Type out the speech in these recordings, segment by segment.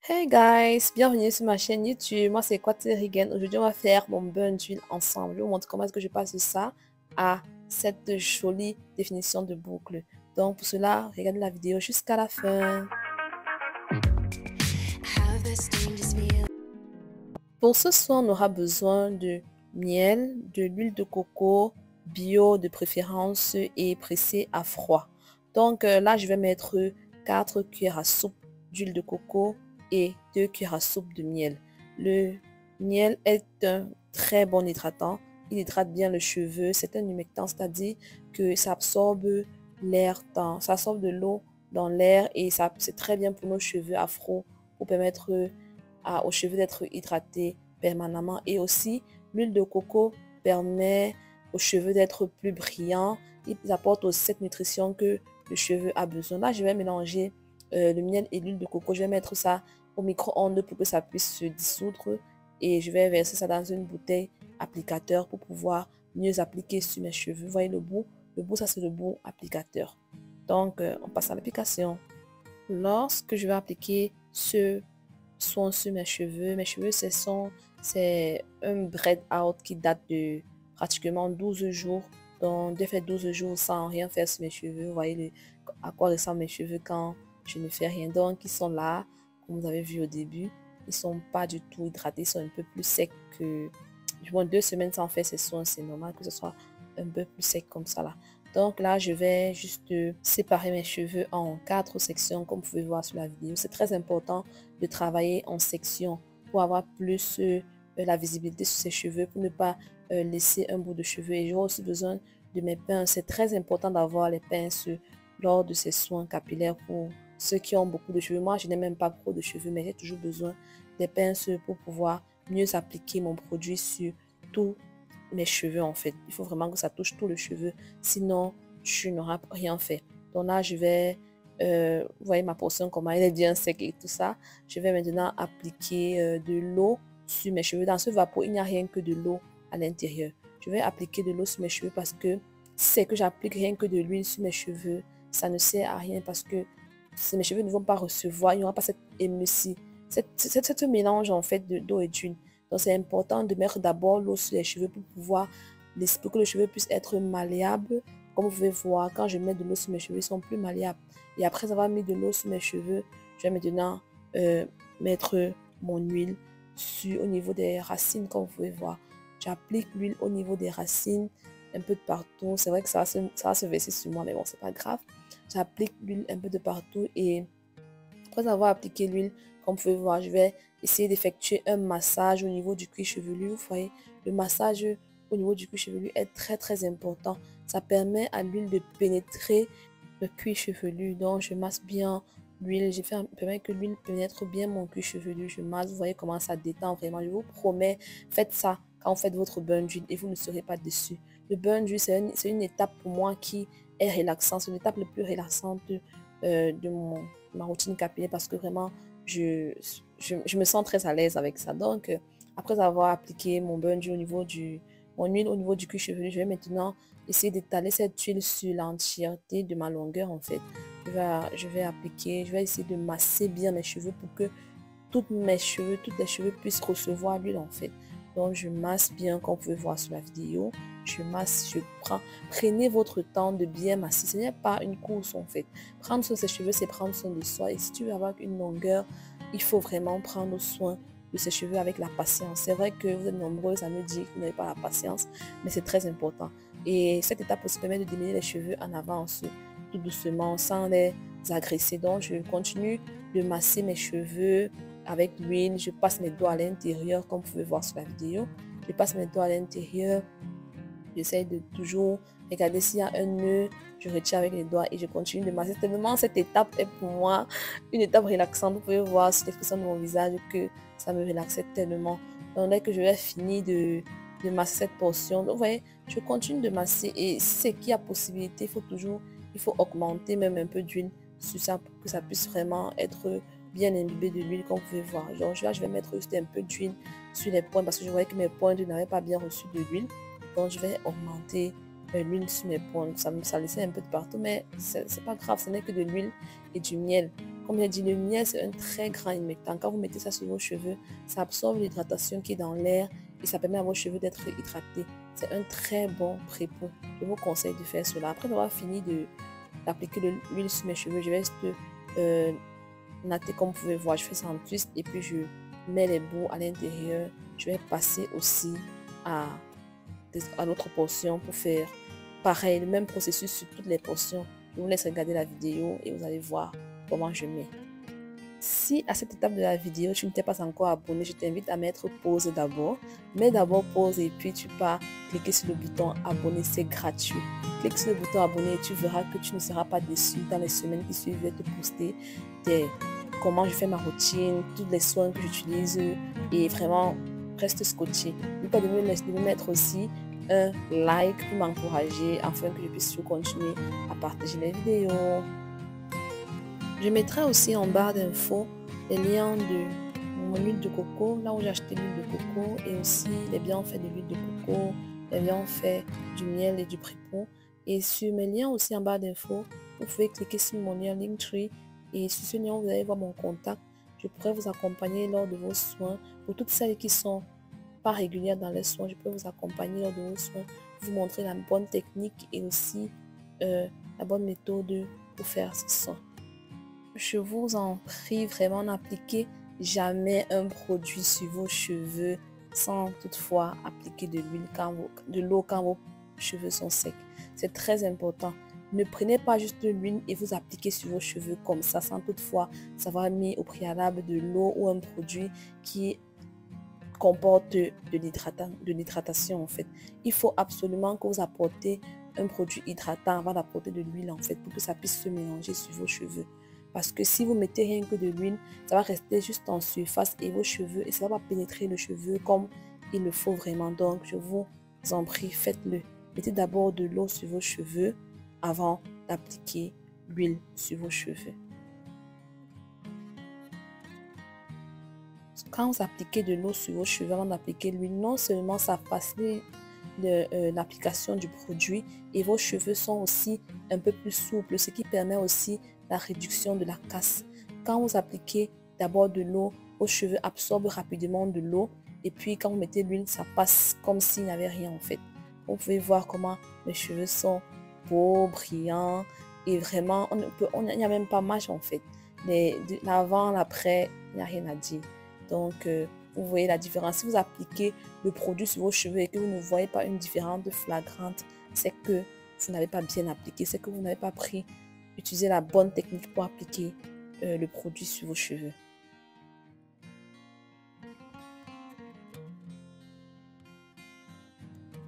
Hey guys, bienvenue sur ma chaîne YouTube. Moi c'est Kwati Regan. Aujourd'hui on va faire mon burn d'huile ensemble. Je vous montre comment est-ce que je passe de ça à cette jolie définition de boucle. Donc pour cela, regardez la vidéo jusqu'à la fin. Pour ce soir, on aura besoin de miel, de l'huile de coco, bio de préférence et pressée à froid. Donc là, je vais mettre 4 cuillères à soupe d'huile de coco et 2 cuillères à soupe de miel. Le miel est un très bon hydratant. Il hydrate bien le cheveu. C'est un humectant, c'est-à-dire que ça absorbe l'air, ça absorbe de l'eau dans l'air et c'est très bien pour nos cheveux afro pour permettre aux cheveux d'être hydratés permanemment. Et aussi, l'huile de coco permet aux cheveux d'être plus brillants. Il apporte aussi cette nutrition que le cheveu a besoin. Là, je vais mélanger le miel et l'huile de coco. Je vais mettre ça au micro-ondes pour que ça puisse se dissoudre. Et je vais verser ça dans une bouteille applicateur pour pouvoir mieux appliquer sur mes cheveux. Vous voyez le bout? Le bout, ça c'est le bout applicateur. Donc, on passe à l'application. Lorsque je vais appliquer ce soin sur mes cheveux, c'est un bread out qui date de pratiquement 12 jours. Donc, j'ai fait 12 jours sans rien faire sur mes cheveux. Vous voyez à quoi ressemblent mes cheveux quand je ne fais rien. Donc, ils sont là, comme vous avez vu au début. Ils sont pas du tout hydratés, ils sont un peu plus secs que... Du moins, 2 semaines sans faire ces soins, c'est normal que ce soit un peu plus sec comme ça là. Donc là, je vais juste séparer mes cheveux en 4 sections, comme vous pouvez voir sur la vidéo. C'est très important de travailler en sections pour avoir plus la visibilité sur ses cheveux, pour ne pas laisser un bout de cheveux. Et j'aurai aussi besoin de mes pinces. C'est très important d'avoir les pinces lors de ces soins capillaires pour ceux qui ont beaucoup de cheveux. Moi, je n'ai même pas trop de cheveux, mais j'ai toujours besoin des pinces pour pouvoir mieux appliquer mon produit sur tout mes cheveux en fait. Il faut vraiment que ça touche tout le cheveu, sinon tu n'auras rien fait. Donc là, je vais, vous voyez ma portion, comment elle est bien sec et tout ça. Je vais maintenant appliquer de l'eau sur mes cheveux. Dans ce vapeau, il n'y a rien que de l'eau à l'intérieur. Je vais appliquer de l'eau sur mes cheveux parce que si c'est que j'applique rien que de l'huile sur mes cheveux, ça ne sert à rien parce que mes cheveux ne vont pas recevoir, il n'y aura pas cette émulsion, cette mélange en fait d'eau et d'huile. Donc c'est important de mettre d'abord l'eau sur les cheveux pour que le cheveu puisse être malléable. Comme vous pouvez voir, quand je mets de l'eau sur mes cheveux, ils sont plus malléables. Et après avoir mis de l'eau sur mes cheveux, je vais maintenant mettre mon huile au niveau des racines, comme vous pouvez voir. J'applique l'huile au niveau des racines, un peu de partout. C'est vrai que ça va se verser sur moi, mais bon, c'est pas grave. J'applique l'huile un peu de partout et après avoir appliqué l'huile, comme vous pouvez voir, je vais essayer d'effectuer un massage au niveau du cuir chevelu. Vous voyez, le massage au niveau du cuir chevelu est très important. Ça permet à l'huile de pénétrer le cuir chevelu. Donc, je masse bien l'huile. J'ai fait permet que l'huile pénètre bien mon cuir chevelu. Je masse. Vous voyez comment ça détend vraiment. Je vous promets, faites ça quand vous faites votre burn d'huile et vous ne serez pas déçus. Le burn d'huile, c'est une étape pour moi qui est relaxante. C'est l'étape la plus relaxante de ma routine capillaire parce que vraiment, je me sens très à l'aise avec ça. Donc, après avoir appliqué mon burn d'huile mon huile au niveau du cuir chevelu, je vais maintenant essayer d'étaler cette huile sur l'entièreté de ma longueur en fait. Je vais essayer de masser bien mes cheveux pour que tous les cheveux puissent recevoir l'huile en fait. Donc je masse bien comme vous pouvez voir sur la vidéo. Je masse, prenez votre temps de bien masser. Ce n'est pas une course en fait. Prendre soin de ses cheveux, c'est prendre soin de soi. Et si tu veux avoir une longueur, il faut vraiment prendre soin de ses cheveux avec la patience. C'est vrai que vous êtes nombreuses à me dire que vous n'avez pas la patience, mais c'est très important. Et cette étape aussi permet de démêler les cheveux en avance, tout doucement, sans les agresser. Donc je continue de masser mes cheveux avec l'huile. Je passe mes doigts à l'intérieur, comme vous pouvez voir sur la vidéo. Je passe mes doigts à l'intérieur. J'essaie de toujours regarder s'il y a un nœud. Je retire avec les doigts et je continue de masser. Tellement cette étape est pour moi une étape relaxante. Vous pouvez voir sur l'expression de mon visage que ça me relaxait tellement. Donc dès que je vais finir de masser cette portion, donc vous voyez, je continue de masser et si c'est qu'il y a possibilité, il faut augmenter même un peu d'huile sur ça pour que ça puisse vraiment être bien imbibé de l'huile comme vous pouvez voir. Donc là, je vais mettre juste un peu d'huile sur les points parce que je voyais que mes points n'avaient pas bien reçu de l'huile. Donc je vais augmenter l'huile sur mes points. Ça laissait un peu de partout, mais c'est pas grave, ce n'est que de l'huile et du miel. Comme j'ai dit, le miel, c'est un très grand humectant. Quand vous mettez ça sur vos cheveux, ça absorbe l'hydratation qui est dans l'air et ça permet à vos cheveux d'être hydratés. C'est un très bon prépos. Je vous conseille de faire cela. Après avoir fini d'appliquer de l'huile sur mes cheveux, je vais natter comme vous pouvez voir. Je fais ça en twist et puis je mets les bouts à l'intérieur. Je vais passer aussi à l'autre portion pour faire pareil, le même processus sur toutes les portions. Je vous laisse regarder la vidéo et vous allez voir comment je mets. Si à cette étape de la vidéo, tu ne t'es pas encore abonné, je t'invite à mettre pause d'abord. Mets d'abord pause et puis tu pars cliquer sur le bouton abonner, c'est gratuit. Clique sur le bouton abonner et tu verras que tu ne seras pas déçu dans les semaines qui suivent. Je vais te poster comment je fais ma routine, tous les soins que j'utilise et vraiment reste scotché. N'oublie pas de me mettre aussi un like pour m'encourager afin que je puisse continuer à partager les vidéos. Je mettrai aussi en barre d'infos les liens de mon huile de coco, là où j'ai acheté l'huile de coco et aussi les bienfaits de l'huile de coco, les bienfaits du miel et du prépos. Et sur mes liens aussi en barre d'infos, vous pouvez cliquer sur mon lien Linktree et sur ce lien vous allez voir mon contact. Je pourrais vous accompagner lors de vos soins. Pour toutes celles qui sont pas régulières dans les soins, je peux vous accompagner lors de vos soins, vous montrer la bonne technique et aussi la bonne méthode pour faire ce soin. Je vous en prie vraiment, n'appliquez jamais un produit sur vos cheveux sans toutefois appliquer de l'eau quand vos cheveux sont secs. C'est très important. Ne prenez pas juste de l'huile et vous appliquez sur vos cheveux comme ça sans toutefois savoir mis au préalable de l'eau ou un produit qui comporte de l'hydratation en fait. Il faut absolument que vous apportez un produit hydratant avant d'apporter de l'huile en fait pour que ça puisse se mélanger sur vos cheveux. Parce que si vous mettez rien que de l'huile, ça va rester juste en surface et vos cheveux et ça va pas pénétrer le cheveu comme il le faut vraiment. Donc je vous en prie, faites-le. Mettez d'abord de l'eau sur vos cheveux avant d'appliquer l'huile sur vos cheveux. Quand vous appliquez de l'eau sur vos cheveux avant d'appliquer l'huile, non seulement ça facilite l'application du produit et vos cheveux sont aussi un peu plus souples, ce qui permet aussi la réduction de la casse. Quand vous appliquez d'abord de l'eau, vos cheveux absorbent rapidement de l'eau et puis quand vous mettez l'huile, ça passe comme s'il n'y avait rien en fait. Vous pouvez voir comment mes cheveux sont beaux, brillants et vraiment, il n'y a même pas match en fait. L'avant, l'après, il n'y a rien à dire. Donc, vous voyez la différence. Si vous appliquez le produit sur vos cheveux et que vous ne voyez pas une différence flagrante, c'est que vous n'avez pas bien appliqué, c'est que vous n'avez pas utilisé la bonne technique pour appliquer le produit sur vos cheveux.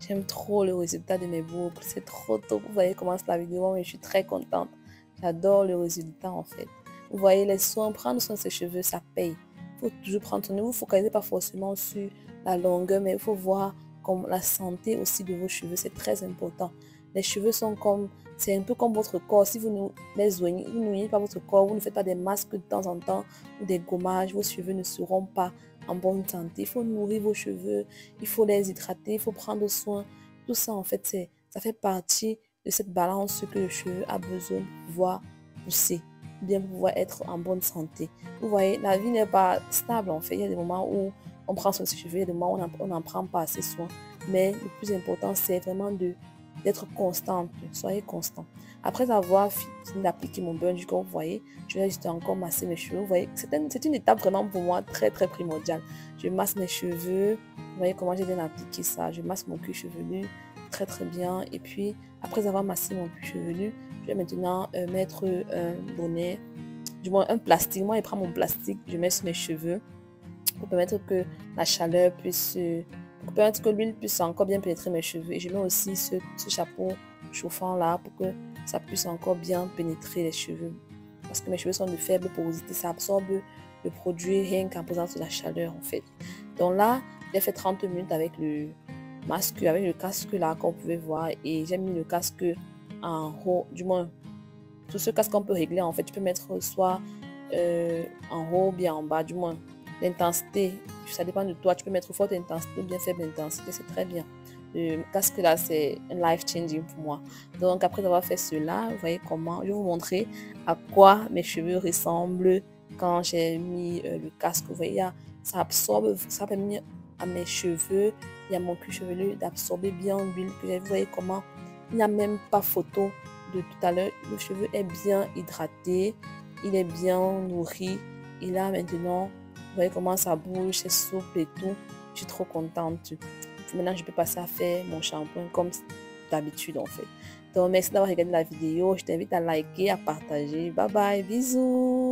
J'aime trop le résultat de mes boucles. C'est trop tôt. Vous voyez comment c'est la vidéo, mais je suis très contente. J'adore le résultat en fait. Vous voyez les soins, prendre soin de ses cheveux, ça paye. Il faut toujours prendre soin de vous. Ne vous focalisez pas forcément sur la longueur, mais il faut voir comme la santé aussi de vos cheveux. C'est très important. Les cheveux sont comme, c'est un peu comme votre corps. Si vous ne les nourrissez pas votre corps, vous ne faites pas des masques de temps en temps ou des gommages, vos cheveux ne seront pas en bonne santé. Il faut nourrir vos cheveux, il faut les hydrater, il faut prendre soin. Tout ça, en fait, ça fait partie de cette balance que le cheveu a besoin de pouvoir pousser, bien pouvoir être en bonne santé. Vous voyez, la vie n'est pas stable, en fait. Il y a des moments où on prend soin de ses cheveux, il y a des moments où on n'en prend pas assez soin. Mais le plus important, c'est vraiment d'être constante. Soyez constant. Après avoir fini d'appliquer mon burn du corps, vous voyez, je vais juste encore masser mes cheveux. Vous voyez, c'est une étape vraiment pour moi très très primordiale. Je masse mes cheveux. Vous voyez comment j'ai bien appliqué ça. Je masse mon cuir chevelu très très bien. Et puis, après avoir massé mon cuir chevelu, je vais maintenant mettre un bonnet, du moins un plastique. Moi, je prends mon plastique, je mets sur mes cheveux pour permettre que la chaleur puisse... pour permettre que l'huile puisse encore bien pénétrer mes cheveux. Et je mets aussi ce chapeau chauffant là pour que ça puisse encore bien pénétrer les cheveux. Parce que mes cheveux sont de faible porosité, ça absorbe le produit rien qu'en présence de la chaleur en fait. Donc là, j'ai fait 30 minutes avec le masque, avec le casque là qu'on pouvait voir. Et j'ai mis le casque en haut, du moins, tout ce casque qu'on peut régler en fait. Tu peux mettre soit en haut ou bien en bas, du moins. L'intensité, ça dépend de toi. Tu peux mettre forte intensité ou bien faible intensité, c'est très bien. Le casque là, c'est life changing pour moi. Donc après avoir fait cela, vous voyez comment, je vais vous montrer à quoi mes cheveux ressemblent quand j'ai mis le casque. Vous voyez, ça absorbe, ça permet à mes cheveux et à mon cuir chevelu d'absorber bien l'huile que j'ai. Vous voyez comment il n'y a même pas photo de tout à l'heure. Le cheveu est bien hydraté, il est bien nourri. Et là maintenant, vous voyez comment ça bouge, c'est souple et tout. Je suis trop contente. Maintenant, je peux passer à faire mon shampoing comme d'habitude en fait. Donc, merci d'avoir regardé la vidéo. Je t'invite à liker, à partager. Bye bye, bisous.